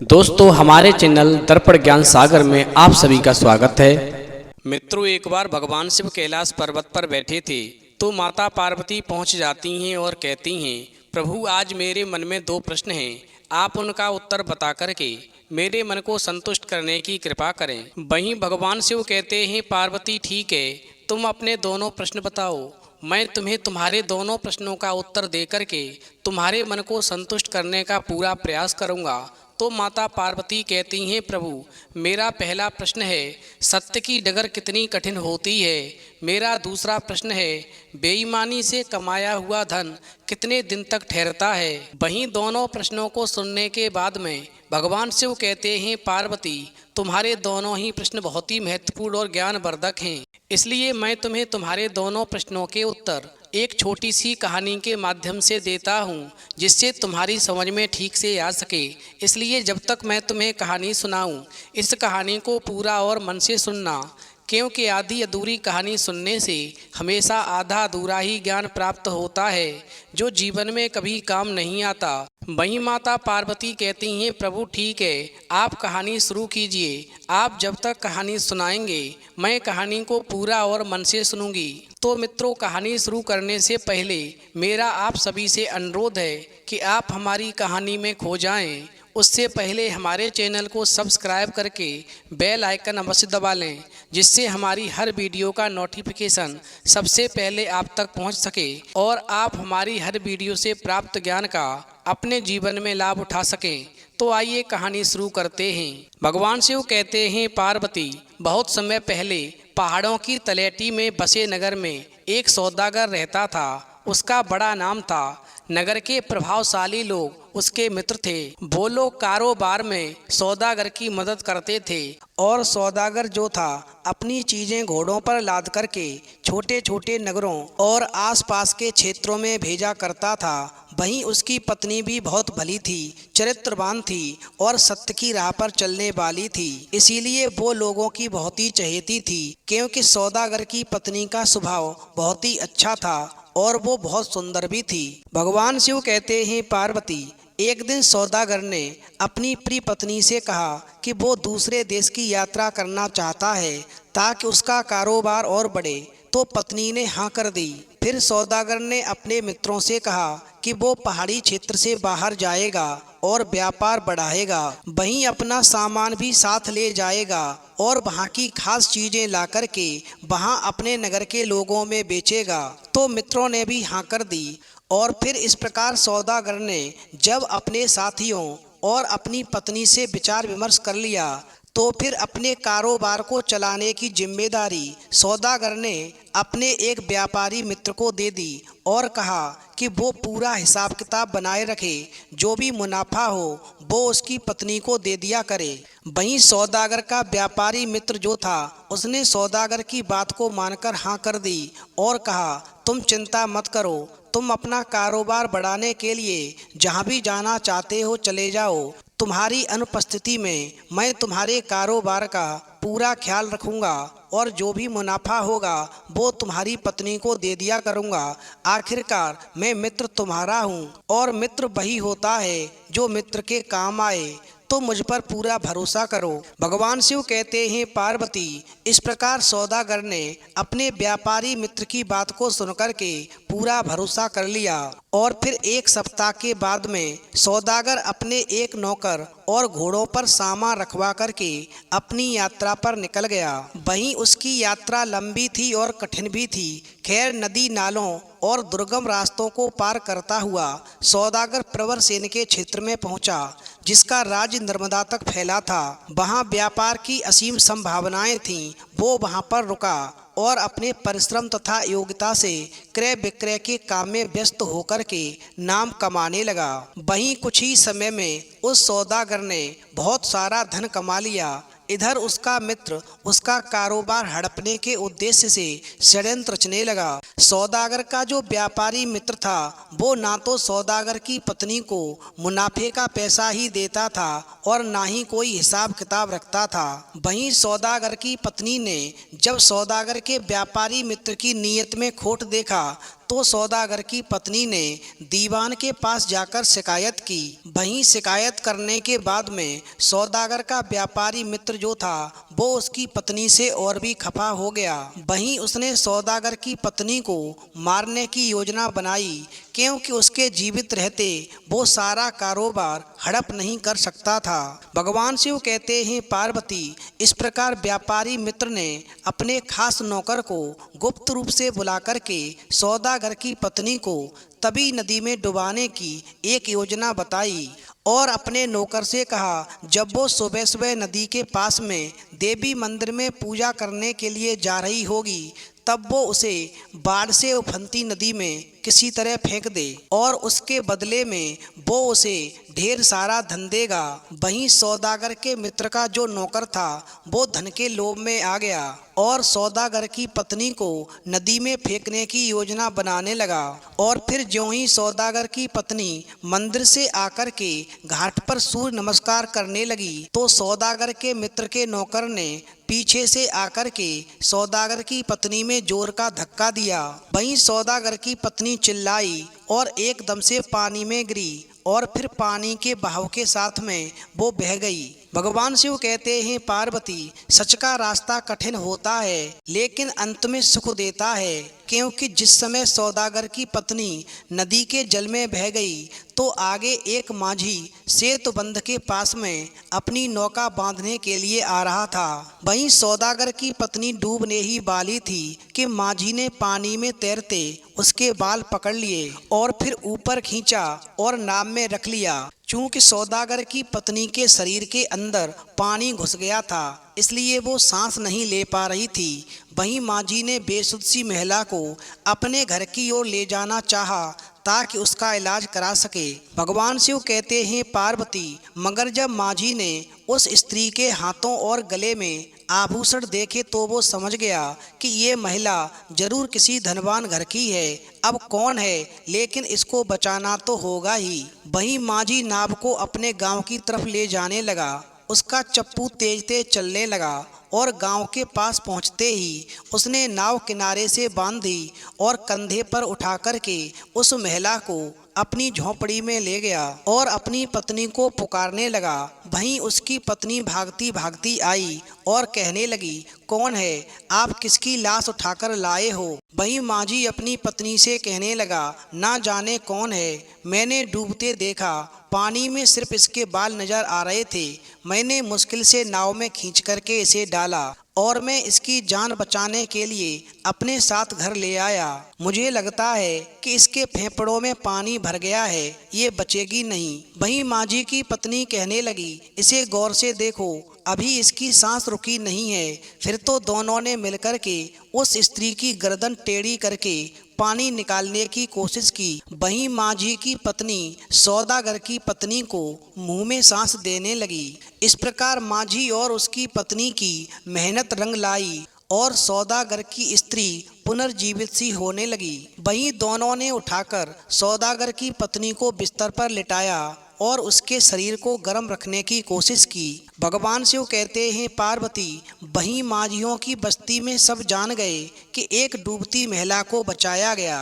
दोस्तों हमारे चैनल दर्पण ज्ञान सागर में आप सभी का स्वागत है। मित्रों, एक बार भगवान शिव कैलाश पर्वत पर बैठे थे तो माता पार्वती पहुंच जाती हैं और कहती हैं, प्रभु आज मेरे मन में दो प्रश्न हैं, आप उनका उत्तर बता करके मेरे मन को संतुष्ट करने की कृपा करें। वहीं भगवान शिव कहते हैं, पार्वती ठीक है, तुम अपने दोनों प्रश्न बताओ, मैं तुम्हें तुम्हारे दोनों प्रश्नों का उत्तर दे करके तुम्हारे मन को संतुष्ट करने का पूरा प्रयास करूंगा। तो माता पार्वती कहती हैं, प्रभु मेरा पहला प्रश्न है, सत्य की डगर कितनी कठिन होती है। मेरा दूसरा प्रश्न है, बेईमानी से कमाया हुआ धन कितने दिन तक ठहरता है। वहीं दोनों प्रश्नों को सुनने के बाद में भगवान शिव कहते हैं, पार्वती तुम्हारे दोनों ही प्रश्न बहुत ही महत्वपूर्ण और ज्ञानवर्धक हैं, इसलिए मैं तुम्हें तुम्हारे दोनों प्रश्नों के उत्तर एक छोटी सी कहानी के माध्यम से देता हूँ, जिससे तुम्हारी समझ में ठीक से आ सके। इसलिए जब तक मैं तुम्हें कहानी सुनाऊँ, इस कहानी को पूरा और मन से सुनना, क्योंकि आधी अधूरी कहानी सुनने से हमेशा आधा अधूरा ही ज्ञान प्राप्त होता है, जो जीवन में कभी काम नहीं आता। वहीं माता पार्वती कहती हैं, प्रभु ठीक है, आप कहानी शुरू कीजिए। आप जब तक कहानी सुनाएंगे मैं कहानी को पूरा और मन से सुनूंगी। तो मित्रों, कहानी शुरू करने से पहले मेरा आप सभी से अनुरोध है कि आप हमारी कहानी में खो जाएं। उससे पहले हमारे चैनल को सब्सक्राइब करके बेल आइकन अवश्य दबा लें, जिससे हमारी हर वीडियो का नोटिफिकेशन सबसे पहले आप तक पहुंच सके और आप हमारी हर वीडियो से प्राप्त ज्ञान का अपने जीवन में लाभ उठा सकें। तो आइए कहानी शुरू करते हैं। भगवान शिव कहते हैं, पार्वती बहुत समय पहले पहाड़ों की तलहटी में बसे नगर में एक सौदागर रहता था। उसका बड़ा नाम था। नगर के प्रभावशाली लोग उसके मित्र थे। वो लोग कारोबार में सौदागर की मदद करते थे और सौदागर जो था अपनी चीजें घोड़ों पर लाद करके छोटे छोटे नगरों और आसपास के क्षेत्रों में भेजा करता था। वहीं उसकी पत्नी भी बहुत भली थी, चरित्रवान थी और सत्य की राह पर चलने वाली थी। इसीलिए वो लोगों की बहुत ही चहेती थी, क्योंकि सौदागर की पत्नी का स्वभाव बहुत ही अच्छा था और वो बहुत सुंदर भी थी। भगवान शिव कहते हैं, पार्वती एक दिन सौदागर ने अपनी प्रिय पत्नी से कहा कि वो दूसरे देश की यात्रा करना चाहता है ताकि उसका कारोबार और बढ़े। तो पत्नी ने हाँ कर दी। फिर सौदागर ने अपने मित्रों से कहा कि वो पहाड़ी क्षेत्र से बाहर जाएगा और व्यापार बढ़ाएगा, वहीं अपना सामान भी साथ ले जाएगा और वहाँ की खास चीजें ला करके वहाँ अपने नगर के लोगों में बेचेगा। तो मित्रों ने भी हाँ कर दी और फिर इस प्रकार सौदागर ने जब अपने साथियों और अपनी पत्नी से विचार विमर्श कर लिया, तो फिर अपने कारोबार को चलाने की जिम्मेदारी सौदागर ने अपने एक व्यापारी मित्र को दे दी और कहा कि वो पूरा हिसाब किताब बनाए रखे, जो भी मुनाफा हो वो उसकी पत्नी को दे दिया करे। वहीं सौदागर का व्यापारी मित्र जो था, उसने सौदागर की बात को मानकर हाँ कर दी और कहा, तुम चिंता मत करो, तुम अपना कारोबार बढ़ाने के लिए जहाँ भी जाना चाहते हो चले जाओ। तुम्हारी अनुपस्थिति में मैं तुम्हारे कारोबार का पूरा ख्याल रखूंगा और जो भी मुनाफा होगा वो तुम्हारी पत्नी को दे दिया करूंगा। आखिरकार मैं मित्र तुम्हारा हूँ और मित्र वही होता है जो मित्र के काम आए। तो मुझ पर पूरा भरोसा करो। भगवान शिव कहते हैं, पार्वती इस प्रकार सौदागर ने अपने व्यापारी मित्र की बात को सुनकर के पूरा भरोसा कर लिया और फिर एक सप्ताह के बाद में सौदागर अपने एक नौकर और घोड़ों पर सामान रखवा करके अपनी यात्रा पर निकल गया। वहीं उसकी यात्रा लंबी थी और कठिन भी थी। खैर, नदी नालों और दुर्गम रास्तों को पार करता हुआ सौदागर प्रवर सेन के क्षेत्र में पहुंचा, जिसका राज्य नर्मदा तक फैला था। वहां व्यापार की असीम संभावनाएं थीं। वो वहां पर रुका और अपने परिश्रम तथा योग्यता से क्रय विक्रय के काम में व्यस्त होकर के नाम कमाने लगा। वहीं कुछ ही समय में उस सौदागर ने बहुत सारा धन कमा लिया। इधर उसका मित्र उसका कारोबार हड़पने के उद्देश्य से षड्यंत्र रचने लगा। सौदागर का जो व्यापारी मित्र था वो ना तो सौदागर की पत्नी को मुनाफे का पैसा ही देता था और ना ही कोई हिसाब किताब रखता था। वहीं सौदागर की पत्नी ने जब सौदागर के व्यापारी मित्र की नीयत में खोट देखा तो सौदागर की पत्नी ने दीवान के पास जाकर शिकायत की। वहीं शिकायत करने के बाद में सौदागर का व्यापारी मित्र जो था वो उसकी पत्नी से और भी खफा हो गया। वहीं उसने सौदागर की पत्नी को मारने की योजना बनाई, क्योंकि उसके जीवित रहते वो सारा कारोबार हड़प नहीं कर सकता था। भगवान शिव कहते हैं पार्वती, इस प्रकार व्यापारी मित्र ने अपने खास नौकर को गुप्त रूप से बुलाकर के सौदागर की पत्नी को तभी नदी में डुबाने की एक योजना बताई और अपने नौकर से कहा, जब वो सुबह सुबह नदी के पास में देवी मंदिर में पूजा करने के लिए जा रही होगी तब वो उसे बाढ़ से उफनती नदी में किसी तरह फेंक दे और उसके बदले में वो उसे ढेर सारा धन देगा। वहीं सौदागर के मित्र का जो नौकर था वो धन के लोभ में आ गया और सौदागर की पत्नी को नदी में फेंकने की योजना बनाने लगा। और फिर ज्यों ही सौदागर की पत्नी मंदिर से आकर के घाट पर सूर्य नमस्कार करने लगी तो सौदागर के मित्र के नौकर ने पीछे से आकर के सौदागर की पत्नी में जोर का धक्का दिया। वहीं सौदागर की पत्नी चिल्लाई और एकदम से पानी में गिरी और फिर पानी के बहाव के साथ में वो बह गई। भगवान शिव कहते हैं पार्वती, सच का रास्ता कठिन होता है लेकिन अंत में सुख देता है, क्योंकि जिस समय सौदागर की पत्नी नदी के जल में बह गई तो आगे एक माझी सेतुबंध के पास में अपनी नौका बांधने के लिए आ रहा था। वहीं सौदागर की पत्नी डूबने ही वाली थी कि माझी ने पानी में तैरते उसके बाल पकड़ लिए और फिर ऊपर खींचा और नाव में रख लिया। चूंकि सौदागर की पत्नी के शरीर के अंदर पानी घुस गया था इसलिए वो सांस नहीं ले पा रही थी। वहीं माझी ने बेसुध सी महिला को अपने घर की ओर ले जाना चाहा ताकि उसका इलाज करा सके। भगवान शिव कहते हैं पार्वती, मगर जब माझी ने उस स्त्री के हाथों और गले में आभूषण देखे तो वो समझ गया कि ये महिला जरूर किसी धनवान घर की है। अब कौन है, लेकिन इसको बचाना तो होगा ही। वहीं माझी नाव को अपने गांव की तरफ ले जाने लगा। उसका चप्पू तेज तेज चलने लगा और गांव के पास पहुंचते ही उसने नाव किनारे से बांधी और कंधे पर उठा करके उस महिला को अपनी झोंपड़ी में ले गया और अपनी पत्नी को पुकारने लगा। वहीं उसकी पत्नी भागती भागती आई और कहने लगी, कौन है, आप किसकी लाश उठाकर लाए हो? वहीं माझी अपनी पत्नी से कहने लगा, ना जाने कौन है, मैंने डूबते देखा, पानी में सिर्फ इसके बाल नजर आ रहे थे। मैंने मुश्किल से नाव में खींच करके इसे डाला और मैं इसकी जान बचाने के लिए अपने साथ घर ले आया। मुझे लगता है कि इसके फेफड़ों में पानी भर गया है, ये बचेगी नहीं। वहीं माझी की पत्नी कहने लगी, इसे गौर से देखो, अभी इसकी सांस रुकी नहीं है। फिर तो दोनों ने मिलकर के उस स्त्री की गर्दन टेढ़ी करके पानी निकालने की कोशिश की। वहीं माझी की पत्नी सौदागर की पत्नी को मुंह में सांस देने लगी। इस प्रकार माझी और उसकी पत्नी की मेहनत रंग लाई और सौदागर की स्त्री पुनर्जीवित सी होने लगी। वहीं दोनों ने उठाकर सौदागर की पत्नी को बिस्तर पर लिटाया और उसके शरीर को गर्म रखने की कोशिश की। भगवान शिव कहते हैं पार्वती, वहीं माझियों की बस्ती में सब जान गए कि एक डूबती महिला को बचाया गया।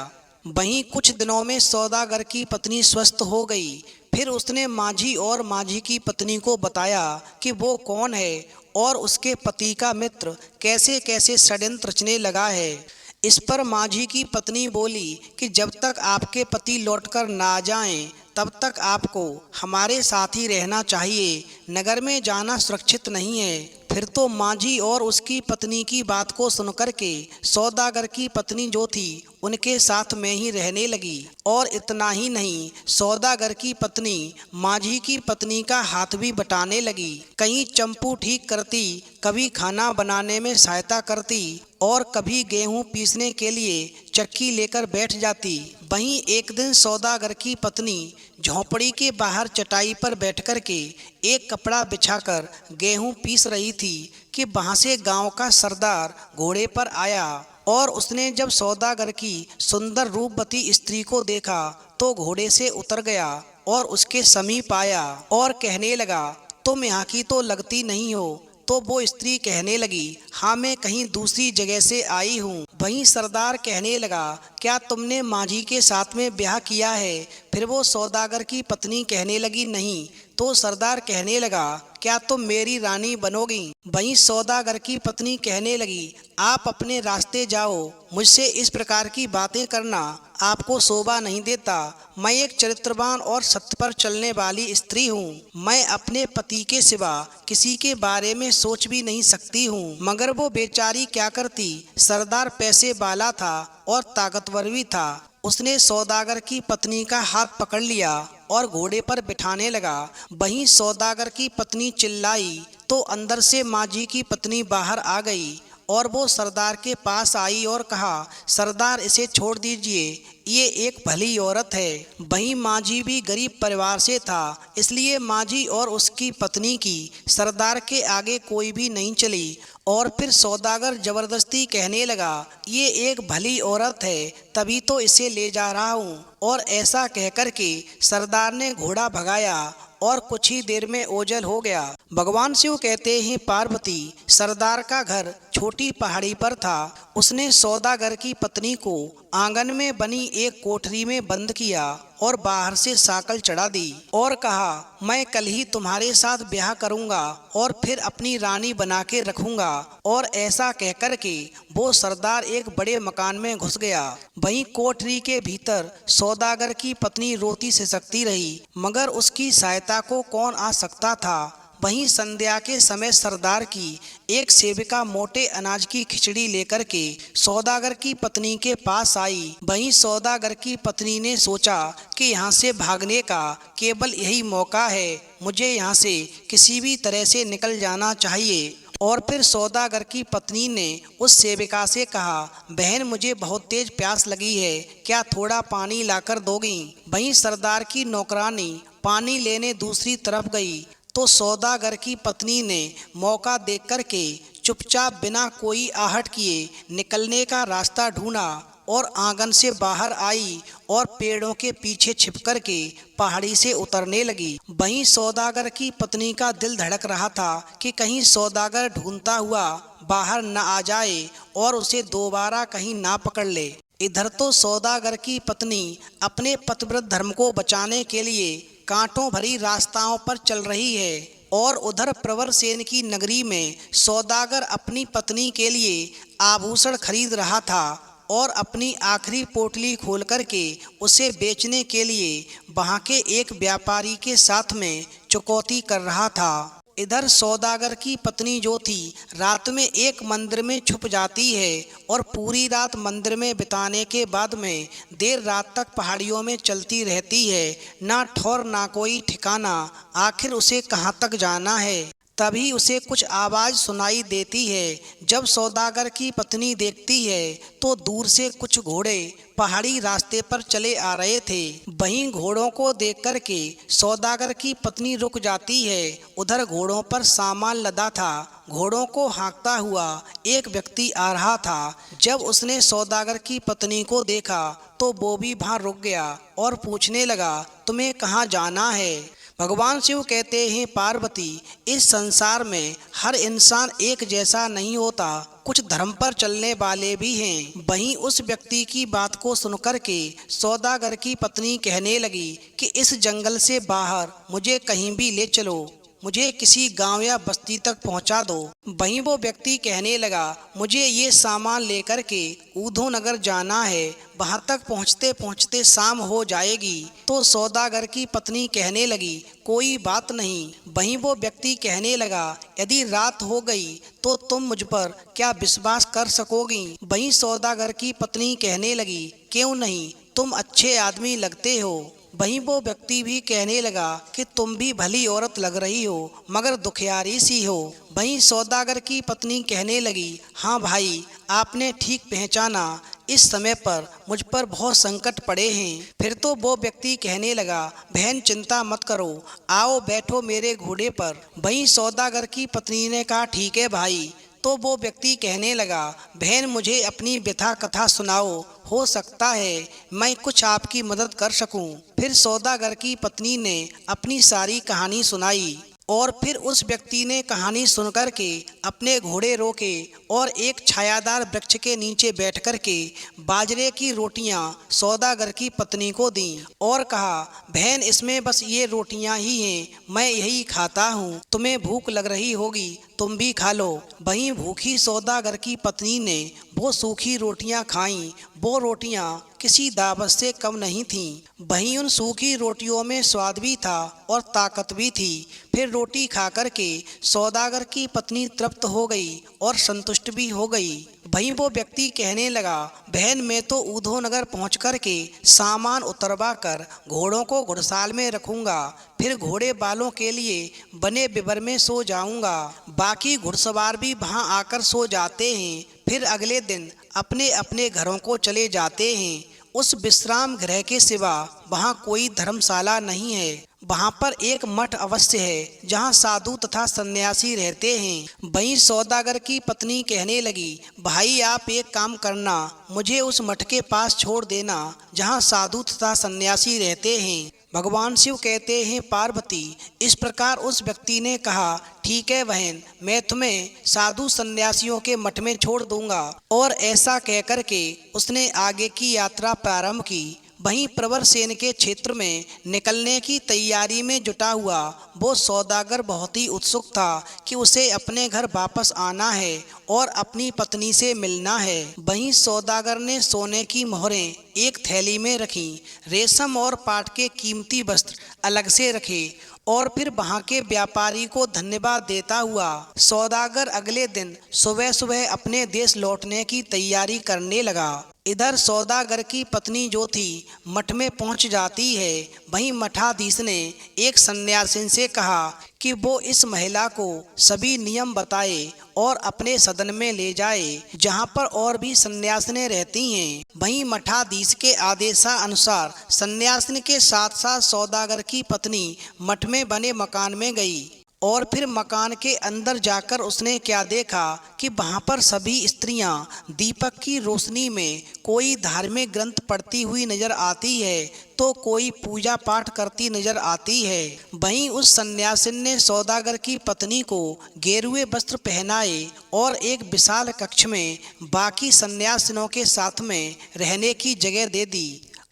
वहीं कुछ दिनों में सौदागर की पत्नी स्वस्थ हो गई। फिर उसने माझी और माझी की पत्नी को बताया कि वो कौन है और उसके पति का मित्र कैसे कैसे षड्यंत्र रचने लगा है। इस पर माझी की पत्नी बोली कि जब तक आपके पति लौटकर ना जाएं तब तक आपको हमारे साथ ही रहना चाहिए, नगर में जाना सुरक्षित नहीं है। फिर तो माझी और उसकी पत्नी की बात को सुनकर के सौदागर की पत्नी जो थी उनके साथ में ही रहने लगी। और इतना ही नहीं, सौदागर की पत्नी माझी की पत्नी का हाथ भी बटाने लगी। कहीं चंपू ठीक करती, कभी खाना बनाने में सहायता करती और कभी गेहूं पीसने के लिए चक्की लेकर बैठ जाती। वहीं एक दिन सौदागर की पत्नी झोंपड़ी के बाहर चटाई पर बैठकर के एक कपड़ा बिछाकर गेहूं पीस रही थी कि वहां से गांव का सरदार घोड़े पर आया और उसने जब सौदागर की सुंदर रूपवती स्त्री को देखा तो घोड़े से उतर गया और उसके समीप आया और कहने लगा, तुम यहाँ की तो लगती नहीं हो। तो वो स्त्री कहने लगी, हाँ मैं कहीं दूसरी जगह से आई हूँ। वहीं सरदार कहने लगा, क्या तुमने माझी के साथ में ब्याह किया है? फिर वो सौदागर की पत्नी कहने लगी, नहीं। तो सरदार कहने लगा, क्या तुम मेरी रानी बनोगी? वहीं सौदागर की पत्नी कहने लगी, आप अपने रास्ते जाओ, मुझसे इस प्रकार की बातें करना आपको शोभा नहीं देता। मैं एक चरित्रवान और सत्य पर चलने वाली स्त्री हूँ। मैं अपने पति के सिवा किसी के बारे में सोच भी नहीं सकती हूँ। मगर वो बेचारी क्या करती, सरदार पैसे वाला था और ताकतवर भी था। उसने सौदागर की पत्नी का हाथ पकड़ लिया और घोड़े पर बिठाने लगा। वहीं सौदागर की पत्नी चिल्लाई तो अंदर से माझी की पत्नी बाहर आ गई और वो सरदार के पास आई और कहा, सरदार इसे छोड़ दीजिए, ये एक भली औरत है। वहीं माझी भी गरीब परिवार से था, इसलिए माझी और उसकी पत्नी की सरदार के आगे कोई भी नहीं चली। और फिर सौदागर जबरदस्ती कहने लगा, ये एक भली औरत है, तभी तो इसे ले जा रहा हूँ। और ऐसा कहकर के सरदार ने घोड़ा भगाया और कुछ ही देर में ओझल हो गया। भगवान शिव कहते हैं, पार्वती, सरदार का घर छोटी पहाड़ी पर था। उसने सौदागर की पत्नी को आंगन में बनी एक कोठरी में बंद किया और बाहर से साकल चढ़ा दी और कहा, मैं कल ही तुम्हारे साथ ब्याह करूंगा और फिर अपनी रानी बना के रखूंगा। और ऐसा कहकर के वो सरदार एक बड़े मकान में घुस गया। वहीं कोठरी के भीतर सौदागर की पत्नी रोती सिसकती रही, मगर उसकी सहायता को कौन आ सकता था। वहीं संध्या के समय सरदार की एक सेविका मोटे अनाज की खिचड़ी लेकर के सौदागर की पत्नी के पास आई। वहीं सौदागर की पत्नी ने सोचा कि यहाँ से भागने का केवल यही मौका है, मुझे यहाँ से किसी भी तरह से निकल जाना चाहिए। और फिर सौदागर की पत्नी ने उस सेविका से कहा, बहन, मुझे बहुत तेज प्यास लगी है, क्या थोड़ा पानी लाकर दोगी? वहीं सरदार की नौकरानी पानी लेने दूसरी तरफ गई तो सौदागर की पत्नी ने मौका देख कर के चुपचाप बिना कोई आहट किए निकलने का रास्ता ढूंढा और आंगन से बाहर आई और पेड़ों के पीछे छिप कर के पहाड़ी से उतरने लगी। वहीं सौदागर की पत्नी का दिल धड़क रहा था कि कहीं सौदागर ढूंढता हुआ बाहर न आ जाए और उसे दोबारा कहीं ना पकड़ ले। इधर तो सौदागर की पत्नी अपने पतिव्रत धर्म को बचाने के लिए कांटों भरी रास्ताओं पर चल रही है और उधर प्रवरसेन की नगरी में सौदागर अपनी पत्नी के लिए आभूषण खरीद रहा था और अपनी आखिरी पोटली खोल करके उसे बेचने के लिए वहाँ के एक व्यापारी के साथ में चुकौती कर रहा था। इधर सौदागर की पत्नी जो थी रात में एक मंदिर में छुप जाती है और पूरी रात मंदिर में बिताने के बाद में देर रात तक पहाड़ियों में चलती रहती है, ना ठौर ना कोई ठिकाना, आखिर उसे कहाँ तक जाना है। तभी उसे कुछ आवाज़ सुनाई देती है। जब सौदागर की पत्नी देखती है तो दूर से कुछ घोड़े पहाड़ी रास्ते पर चले आ रहे थे। वहीं घोड़ों को देख कर के सौदागर की पत्नी रुक जाती है। उधर घोड़ों पर सामान लदा था। घोड़ों को हाँकता हुआ एक व्यक्ति आ रहा था। जब उसने सौदागर की पत्नी को देखा तो वो भी वहाँ रुक गया और पूछने लगा, तुम्हें कहाँ जाना है? भगवान शिव कहते हैं, पार्वती, इस संसार में हर इंसान एक जैसा नहीं होता, कुछ धर्म पर चलने वाले भी हैं। वहीं उस व्यक्ति की बात को सुनकर के सौदागर की पत्नी कहने लगी कि इस जंगल से बाहर मुझे कहीं भी ले चलो, मुझे किसी गांव या बस्ती तक पहुंचा दो। वहीं वो व्यक्ति कहने लगा, मुझे ये सामान लेकर के ऊधो नगर जाना है, वहां तक पहुंचते पहुंचते शाम हो जाएगी। तो सौदागर की पत्नी कहने लगी, कोई बात नहीं। वहीं वो व्यक्ति कहने लगा, यदि रात हो गई तो तुम मुझ पर क्या विश्वास कर सकोगी? वहीं सौदागर की पत्नी कहने लगी, क्यों नहीं, तुम अच्छे आदमी लगते हो। वहीं वो व्यक्ति भी कहने लगा कि तुम भी भली औरत लग रही हो, मगर दुखियारी सी हो। वहीं सौदागर की पत्नी कहने लगी, हाँ भाई, आपने ठीक पहचाना, इस समय पर मुझ पर बहुत संकट पड़े हैं। फिर तो वो व्यक्ति कहने लगा, बहन चिंता मत करो, आओ बैठो मेरे घोड़े पर। वहीं सौदागर की पत्नी ने कहा, ठीक है भाई। तो वो व्यक्ति कहने लगा, बहन मुझे अपनी व्यथा कथा सुनाओ, हो सकता है मैं कुछ आपकी मदद कर सकूं। फिर सौदागर की पत्नी ने अपनी सारी कहानी सुनाई। और फिर उस व्यक्ति ने कहानी सुनकर के अपने घोड़े रोके और एक छायादार वृक्ष के नीचे बैठ कर के बाजरे की रोटियां सौदागर की पत्नी को दी और कहा, बहन, इसमें बस ये रोटियां ही हैं, मैं यही खाता हूँ, तुम्हें भूख लग रही होगी, तुम भी खा लो। वहीं भूखी सौदागर की पत्नी ने वो सूखी रोटियां खाईं। वो रोटियां किसी दावत से कम नहीं थीं। वहीं उन सूखी रोटियों में स्वाद भी था और ताकत भी थी। फिर रोटी खा कर के सौदागर की पत्नी तृप्त हो गई और संतुष्ट भी हो गई। वहीं वो व्यक्ति कहने लगा, बहन, मैं तो ऊधोनगर पहुँच कर के सामान उतरवा कर घोड़ों को घुड़साल में रखूँगा, फिर घोड़े बालों के लिए बने बिबर में सो जाऊँगा। बाकी घुड़सवार भी वहाँ आकर सो जाते हैं, फिर अगले दिन अपने अपने घरों को चले जाते हैं। उस विश्राम गृह के सिवा वहाँ कोई धर्मशाला नहीं है। वहाँ पर एक मठ अवश्य है जहाँ साधु तथा सन्यासी रहते हैं। वहीं सौदागर की पत्नी कहने लगी, भाई, आप एक काम करना, मुझे उस मठ के पास छोड़ देना जहाँ साधु तथा सन्यासी रहते हैं। भगवान शिव कहते हैं, पार्वती, इस प्रकार उस व्यक्ति ने कहा, ठीक है बहन, मैं तुम्हें साधु सन्यासियों के मठ में छोड़ दूंगा। और ऐसा कहकर के उसने आगे की यात्रा प्रारंभ की। वहीं प्रवरसेन के क्षेत्र में निकलने की तैयारी में जुटा हुआ वो सौदागर बहुत ही उत्सुक था कि उसे अपने घर वापस आना है और अपनी पत्नी से मिलना है। वहीं सौदागर ने सोने की मोहरें एक थैली में रखीं, रेशम और पाट के कीमती वस्त्र अलग से रखे और फिर वहाँ के व्यापारी को धन्यवाद देता हुआ सौदागर अगले दिन सुबह सुबह अपने देश लौटने की तैयारी करने लगा। इधर सौदागर की पत्नी जो थी मठ में पहुंच जाती है। वहीं मठाधीश ने एक सन्यासिन से कहा कि वो इस महिला को सभी नियम बताए और अपने सदन में ले जाए जहां पर और भी सन्यासिनें रहती हैं। वहीं मठाधीश के आदेशानुसार सन्यासिन के साथ साथ सौदागर की पत्नी मठ में बने मकान में गई और फिर मकान के अंदर जाकर उसने क्या देखा कि वहाँ पर सभी स्त्रियाँ दीपक की रोशनी में कोई धार्मिक ग्रंथ पढ़ती हुई नजर आती है तो कोई पूजा पाठ करती नजर आती है। वहीं उस सन्यासिन ने सौदागर की पत्नी को गेरुए वस्त्र पहनाए और एक विशाल कक्ष में बाकी सन्यासिनों के साथ में रहने की जगह दे दी।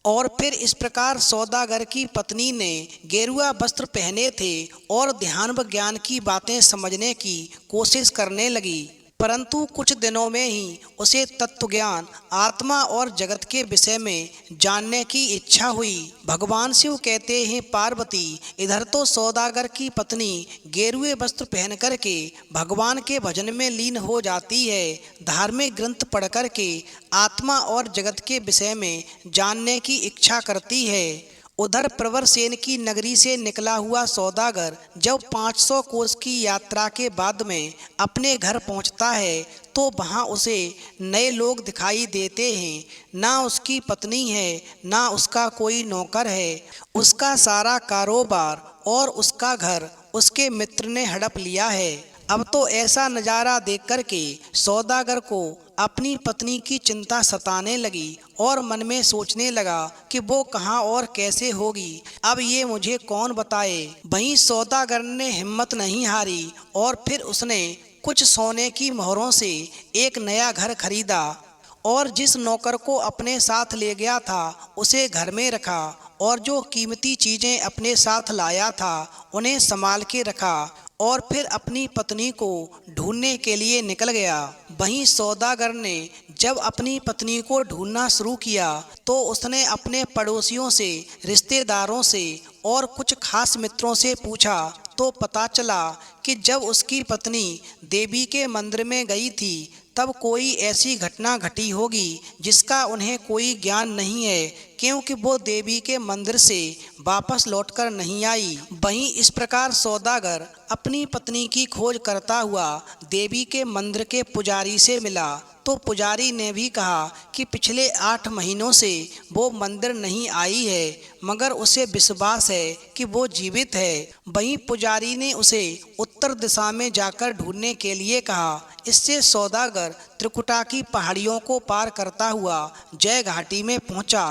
और फिर इस प्रकार सौदागर की पत्नी ने गेरुआ वस्त्र पहने थे और ध्यान व ज्ञान की बातें समझने की कोशिश करने लगी। परंतु कुछ दिनों में ही उसे तत्व ज्ञान, आत्मा और जगत के विषय में जानने की इच्छा हुई। भगवान शिव कहते हैं, पार्वती, इधर तो सौदागर की पत्नी गेरुए वस्त्र पहन करके भगवान के भजन में लीन हो जाती है, धार्मिक ग्रंथ पढ़ करके आत्मा और जगत के विषय में जानने की इच्छा करती है। उधर प्रवरसेन की नगरी से निकला हुआ सौदागर जब 500 कोस की यात्रा के बाद में अपने घर पहुंचता है तो वहां उसे नए लोग दिखाई देते हैं। ना उसकी पत्नी है, ना उसका कोई नौकर है। उसका सारा कारोबार और उसका घर उसके मित्र ने हड़प लिया है। अब तो ऐसा नज़ारा देख कर के सौदागर को अपनी पत्नी की चिंता सताने लगी और मन में सोचने लगा कि वो कहाँ और कैसे होगी, अब ये मुझे कौन बताए। वहीं सौदागर ने हिम्मत नहीं हारी और फिर उसने कुछ सोने की मोहरों से एक नया घर खरीदा और जिस नौकर को अपने साथ ले गया था उसे घर में रखा और जो कीमती चीज़ें अपने साथ लाया था उन्हें संभाल के रखा और फिर अपनी पत्नी को ढूंढने के लिए निकल गया। वहीं सौदागर ने जब अपनी पत्नी को ढूंढना शुरू किया तो उसने अपने पड़ोसियों से, रिश्तेदारों से और कुछ खास मित्रों से पूछा तो पता चला कि जब उसकी पत्नी देवी के मंदिर में गई थी तब कोई ऐसी घटना घटी होगी जिसका उन्हें कोई ज्ञान नहीं है, क्योंकि वो देवी के मंदिर से वापस लौटकर नहीं आई। वहीं इस प्रकार सौदागर अपनी पत्नी की खोज करता हुआ देवी के मंदिर के पुजारी से मिला तो पुजारी ने भी कहा कि पिछले 8 महीनों से वो मंदिर नहीं आई है, मगर उसे विश्वास है कि वो जीवित है। वहीं पुजारी ने उसे उत्तर दिशा में जाकर ढूंढने के लिए कहा। इससे सौदागर त्रिकुटा की पहाड़ियों को पार करता हुआ जय घाटी में पहुंचा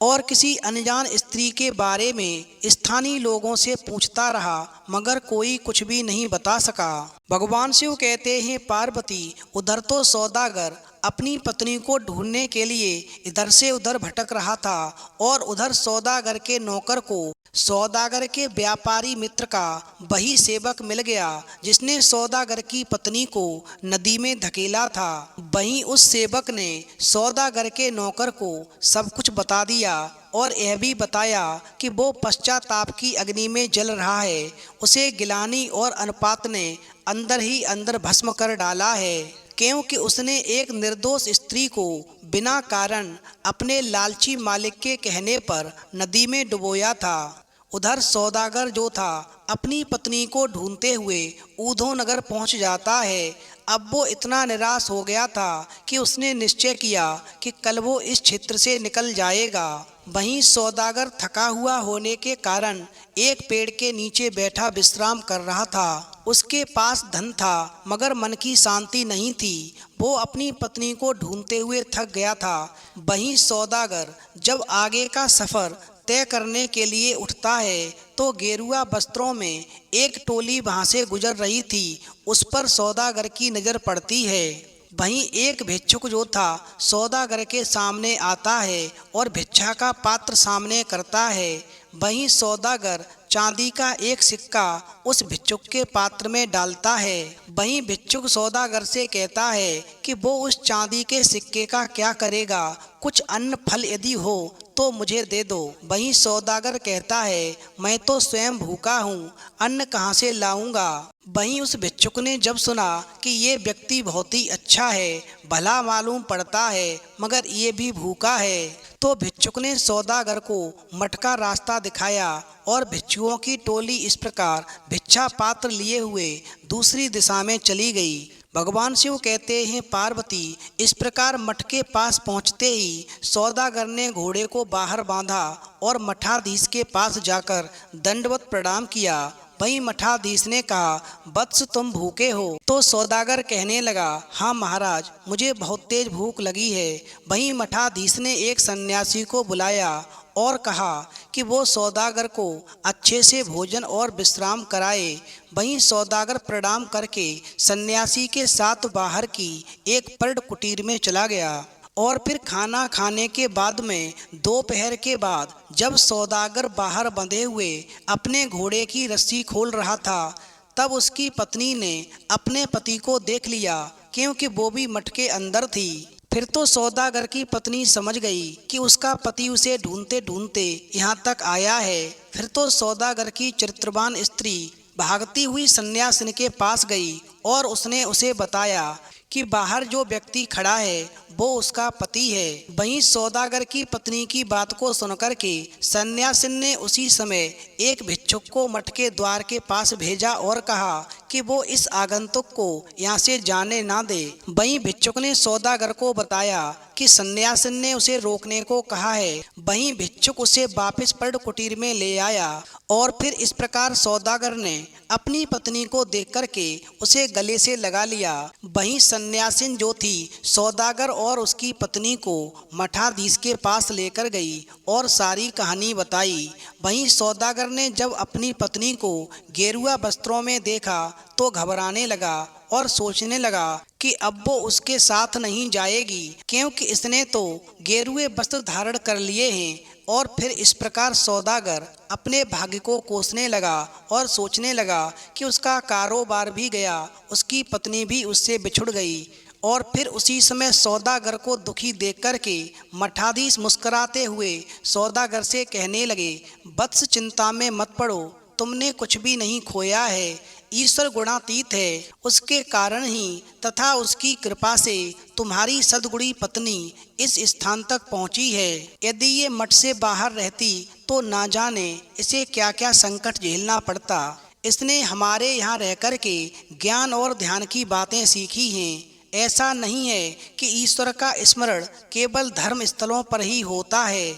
और किसी अनजान स्त्री के बारे में स्थानीय लोगों से पूछता रहा, मगर कोई कुछ भी नहीं बता सका। भगवान शिव कहते हैं, पार्वती, उधर तो सौदागर अपनी पत्नी को ढूंढने के लिए इधर से उधर भटक रहा था और उधर सौदागर के नौकर को सौदागर के व्यापारी मित्र का वही सेवक मिल गया जिसने सौदागर की पत्नी को नदी में धकेला था। वहीं उस सेवक ने सौदागर के नौकर को सब कुछ बता दिया और यह भी बताया कि वो पश्चाताप की अग्नि में जल रहा है। उसे गिलानी और अनुपात ने अंदर ही अंदर भस्म कर डाला है, क्योंकि उसने एक निर्दोष स्त्री को बिना कारण अपने लालची मालिक के कहने पर नदी में डुबोया था। उधर सौदागर जो था अपनी पत्नी को ढूंढते हुए ऊधो नगर पहुंच जाता है। अब वो इतना निराश हो गया था कि उसने निश्चय किया कि कल वो इस क्षेत्र से निकल जाएगा। वहीं सौदागर थका हुआ होने के कारण एक पेड़ के नीचे बैठा विश्राम कर रहा था। उसके पास धन था मगर मन की शांति नहीं थी। वो अपनी पत्नी को ढूंढते हुए थक गया था। वहीं सौदागर जब आगे का सफ़र तय करने के लिए उठता है तो गेरुआ वस्त्रों में एक टोली वहाँ से गुजर रही थी। उस पर सौदागर की नज़र पड़ती है। वहीं एक भिक्षुक जो था सौदागर के सामने आता है और भिक्षा का पात्र सामने करता है। वहीं सौदागर चांदी का एक सिक्का उस भिक्षुक के पात्र में डालता है। वहीं भिक्षुक सौदागर से कहता है कि वो उस चांदी के सिक्के का क्या करेगा, कुछ अन्न फल यदि हो तो मुझे दे दो। वहीं सौदागर कहता है, मैं तो स्वयं भूखा हूँ, अन्न कहाँ से लाऊंगा। वहीं उस भिक्षुक ने जब सुना कि ये व्यक्ति बहुत ही अच्छा है, भला मालूम पड़ता है, मगर ये भी भूखा है, तो भिक्षुक ने सौदागर को मठ का रास्ता दिखाया और भिक्षुओं की टोली इस प्रकार भिक्षा पात्र लिए हुए दूसरी दिशा में चली गई। भगवान शिव कहते हैं, पार्वती, इस प्रकार मठ के पास पहुंचते ही सौदागर ने घोड़े को बाहर बांधा और मठाधीश के पास जाकर दंडवत प्रणाम किया। वहीं मठाधीश ने कहा, वत्स, तुम भूखे हो? तो सौदागर कहने लगा, हाँ महाराज, मुझे बहुत तेज भूख लगी है। वहीं मठाधीश ने एक सन्यासी को बुलाया और कहा कि वो सौदागर को अच्छे से भोजन और विश्राम कराए। वहीं सौदागर प्रणाम करके सन्यासी के साथ बाहर की एक पर्ण कुटीर में चला गया और फिर खाना खाने के बाद में दोपहर के बाद जब सौदागर बाहर बंधे हुए अपने घोड़े की रस्सी खोल रहा था, तब उसकी पत्नी ने अपने पति को देख लिया, क्योंकि वो भी मठ के अंदर थी। फिर तो सौदागर की पत्नी समझ गई कि उसका पति उसे ढूंढते ढूंढते यहाँ तक आया है। फिर तो सौदागर की चरित्रवान स्त्री भागती हुई सन्यासिनी के पास गई और उसने उसे बताया कि बाहर जो व्यक्ति खड़ा है वो उसका पति है। वहीं सौदागर की पत्नी की बात को सुनकर के सन्यासिन ने उसी समय एक भिक्षुक को मठ के द्वार के पास भेजा और कहा कि वो इस आगंतुक को यहाँ से जाने ना दे। वहीं भिक्षुक ने सौदागर को बताया कि सन्यासिन ने उसे रोकने को कहा है। वहीं भिक्षुक उसे वापस पर्ण कुटीर में ले आया और फिर इस प्रकार सौदागर ने अपनी पत्नी को देख करके उसे गले से लगा लिया। वहीं सन्यासिन जो थी सौदागर और उसकी पत्नी को मठाधीश के पास लेकर गई और सारी कहानी बताई। वहीं सौदागर ने जब अपनी पत्नी को गेरुआ वस्त्रों में देखा तो घबराने लगा और सोचने लगा कि अब वो उसके साथ नहीं जाएगी, क्योंकि इसने तो गेरुए वस्त्र धारण कर लिए हैं। और फिर इस प्रकार सौदागर अपने भाग्य को कोसने लगा और सोचने लगा कि उसका कारोबार भी गया, उसकी पत्नी भी उससे बिछुड़ गई। और फिर उसी समय सौदागर को दुखी देख कर के मठाधीश मुस्कुराते हुए सौदागर से कहने लगे, वत्स, चिंता में मत पड़ो, तुमने कुछ भी नहीं खोया है। ईश्वर गुणातीत है, उसके कारण ही तथा उसकी कृपा से तुम्हारी सद्गुणी पत्नी इस स्थान तक पहुंची है। यदि ये मठ से बाहर रहती तो ना जाने इसे क्या क्या संकट झेलना पड़ता। इसने हमारे यहाँ रह कर के ज्ञान और ध्यान की बातें सीखी हैं। ऐसा नहीं है कि ईश्वर का स्मरण केवल धर्म स्थलों पर ही होता है।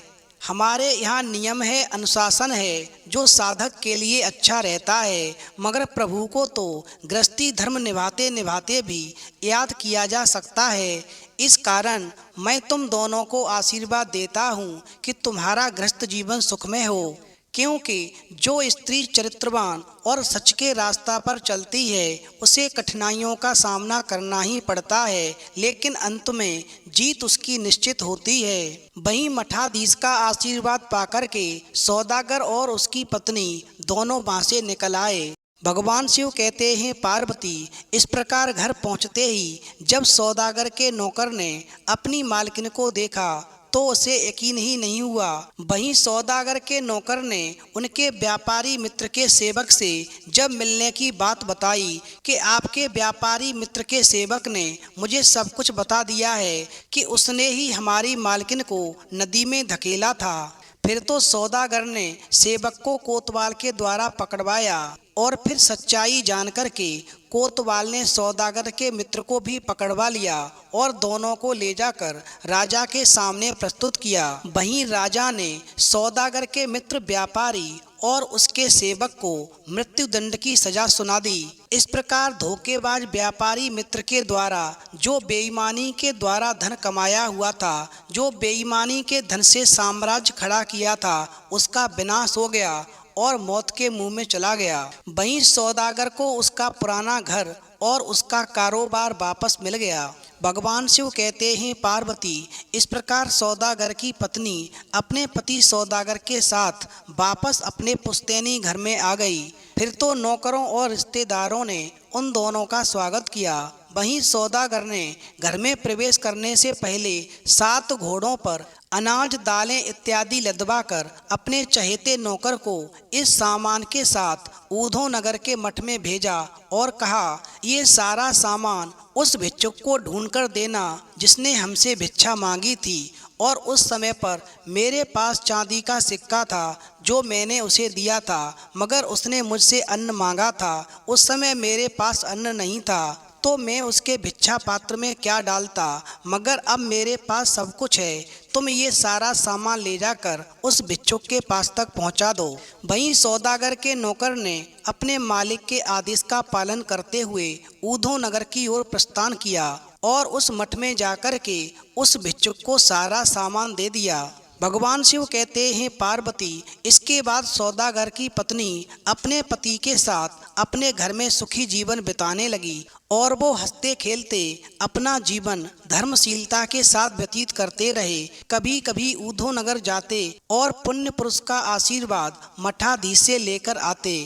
हमारे यहाँ नियम है, अनुशासन है, जो साधक के लिए अच्छा रहता है, मगर प्रभु को तो गृहस्थी धर्म निभाते निभाते भी याद किया जा सकता है। इस कारण मैं तुम दोनों को आशीर्वाद देता हूँ कि तुम्हारा गृहस्थ जीवन सुखमय हो, क्योंकि जो स्त्री चरित्रवान और सच के रास्ता पर चलती है उसे कठिनाइयों का सामना करना ही पड़ता है, लेकिन अंत में जीत उसकी निश्चित होती है। वहीं मठाधीश का आशीर्वाद पाकर के सौदागर और उसकी पत्नी दोनों वहां से निकल आए। भगवान शिव कहते हैं, पार्वती, इस प्रकार घर पहुंचते ही जब सौदागर के नौकर ने अपनी मालकिन को देखा तो उसे यकीन ही नहीं हुआ। वहीं सौदागर के नौकर ने उनके व्यापारी मित्र के सेवक से जब मिलने की बात बताई कि आपके व्यापारी मित्र के सेवक ने मुझे सब कुछ बता दिया है कि उसने ही हमारी मालकिन को नदी में धकेला था। फिर तो सौदागर ने सेवक को कोतवाल के द्वारा पकड़वाया और फिर सच्चाई जानकर के कोतवाल ने सौदागर के मित्र को भी पकड़वा लिया और दोनों को ले जाकर राजा के सामने प्रस्तुत किया। वहीं राजा ने सौदागर के मित्र व्यापारी और उसके सेवक को मृत्युदंड की सजा सुना दी। इस प्रकार धोखेबाज व्यापारी मित्र के द्वारा जो बेईमानी के द्वारा धन कमाया हुआ था, जो बेईमानी के धन से साम्राज्य खड़ा किया था, उसका विनाश हो गया और मौत के मुंह में चला गया। वहीं सौदागर को उसका पुराना घर और उसका कारोबार वापस मिल गया। भगवान शिव कहते हैं, पार्वती, इस प्रकार सौदागर की पत्नी अपने पति सौदागर के साथ वापस अपने पुश्तैनी घर में आ गई। फिर तो नौकरों और रिश्तेदारों ने उन दोनों का स्वागत किया। वहीं सौदागर ने घर में प्रवेश करने से पहले 7 घोड़ों पर अनाज, दालें इत्यादि लदवा कर अपने चहेते नौकर को इस सामान के साथ ऊधो नगर के मठ में भेजा और कहा, ये सारा सामान उस भिक्षुक को ढूंढकर देना जिसने हमसे भिक्षा मांगी थी, और उस समय पर मेरे पास चांदी का सिक्का था जो मैंने उसे दिया था, मगर उसने मुझसे अन्न मांगा था। उस समय मेरे पास अन्न नहीं था तो मैं उसके भिक्षा पात्र में क्या डालता, मगर अब मेरे पास सब कुछ है। तुम ये सारा सामान ले जाकर उस भिक्षुक के पास तक पहुंचा दो। वहीं सौदागर के नौकर ने अपने मालिक के आदेश का पालन करते हुए ऊधो नगर की ओर प्रस्थान किया और उस मठ में जाकर के उस भिक्षुक को सारा सामान दे दिया। भगवान शिव कहते हैं, पार्वती, इसके बाद सौदागर की पत्नी अपने पति के साथ अपने घर में सुखी जीवन बिताने लगी और वो हंसते खेलते अपना जीवन धर्मशीलता के साथ व्यतीत करते रहे। कभी कभी ऊधो नगर जाते और पुण्य पुरुष का आशीर्वाद मठाधीश से लेकर आते।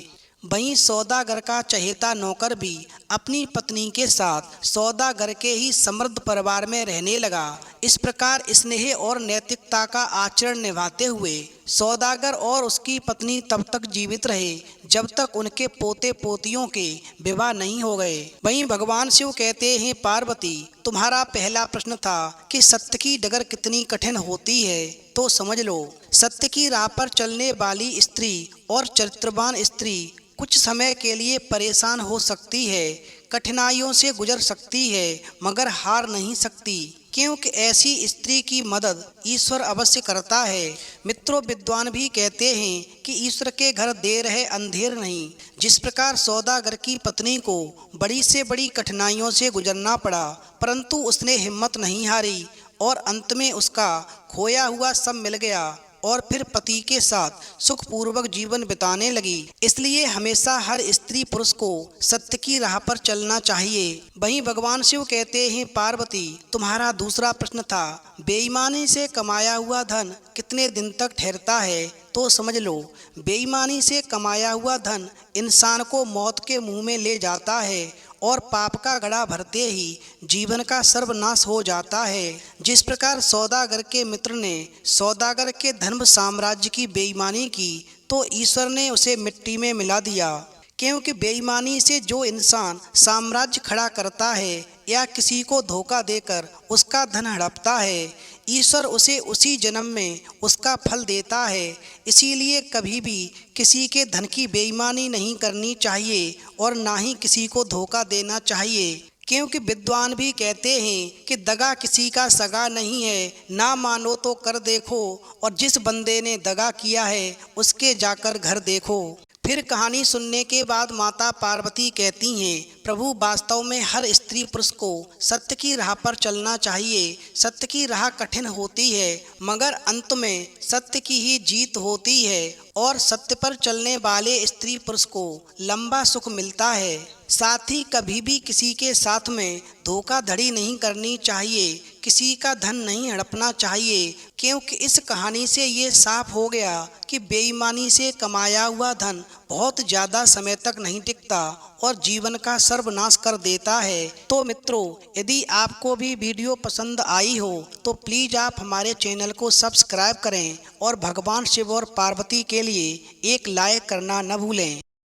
वहीं सौदागर का चहेता नौकर भी अपनी पत्नी के साथ सौदागर के ही समृद्ध परिवार में रहने लगा। इस प्रकार स्नेह और नैतिकता का आचरण निभाते हुए सौदागर और उसकी पत्नी तब तक जीवित रहे जब तक उनके पोते पोतियों के विवाह नहीं हो गए। वहीं भगवान शिव कहते हैं, पार्वती, तुम्हारा पहला प्रश्न था कि सत्य की डगर कितनी कठिन होती है, तो समझ लो, सत्य की राह पर चलने वाली स्त्री और चरित्रवान स्त्री कुछ समय के लिए परेशान हो सकती है, कठिनाइयों से गुजर सकती है, मगर हार नहीं सकती, क्योंकि ऐसी स्त्री की मदद ईश्वर अवश्य करता है। मित्रों, विद्वान भी कहते हैं कि ईश्वर के घर देर है अंधेर नहीं। जिस प्रकार सौदागर की पत्नी को बड़ी से बड़ी कठिनाइयों से गुजरना पड़ा, परंतु उसने हिम्मत नहीं हारी और अंत में उसका खोया हुआ सब मिल गया और फिर पति के साथ सुखपूर्वक जीवन बिताने लगी। इसलिए हमेशा हर स्त्री पुरुष को सत्य की राह पर चलना चाहिए। वहीं भगवान शिव कहते हैं, पार्वती, तुम्हारा दूसरा प्रश्न था, बेईमानी से कमाया हुआ धन कितने दिन तक ठहरता है, तो समझ लो, बेईमानी से कमाया हुआ धन इंसान को मौत के मुंह में ले जाता है और पाप का घड़ा भरते ही जीवन का सर्वनाश हो जाता है। जिस प्रकार सौदागर के मित्र ने सौदागर के धर्म साम्राज्य की बेईमानी की तो ईश्वर ने उसे मिट्टी में मिला दिया, क्योंकि बेईमानी से जो इंसान साम्राज्य खड़ा करता है या किसी को धोखा देकर उसका धन हड़पता है, ईश्वर उसे उसी जन्म में उसका फल देता है। इसीलिए कभी भी किसी के धन की बेईमानी नहीं करनी चाहिए और ना ही किसी को धोखा देना चाहिए, क्योंकि विद्वान भी कहते हैं कि दगा किसी का सगा नहीं है, ना मानो तो कर देखो, और जिस बंदे ने दगा किया है उसके जाकर घर देखो। फिर कहानी सुनने के बाद माता पार्वती कहती हैं, प्रभु वास्तव में हर स्त्री पुरुष को सत्य की राह पर चलना चाहिए। सत्य की राह कठिन होती है मगर अंत में सत्य की ही जीत होती है और सत्य पर चलने वाले स्त्री पुरुष को लंबा सुख मिलता है। साथ ही कभी भी किसी के साथ में धोखाधड़ी नहीं करनी चाहिए, किसी का धन नहीं हड़पना चाहिए, क्योंकि इस कहानी से ये साफ हो गया कि बेईमानी से कमाया हुआ धन बहुत ज़्यादा समय तक नहीं टिकता और जीवन का सर्वनाश कर देता है। तो मित्रों, यदि आपको भी वीडियो पसंद आई हो तो प्लीज़ आप हमारे चैनल को सब्सक्राइब करें और भगवान शिव और पार्वती के लिए एक लाइक करना न भूलें।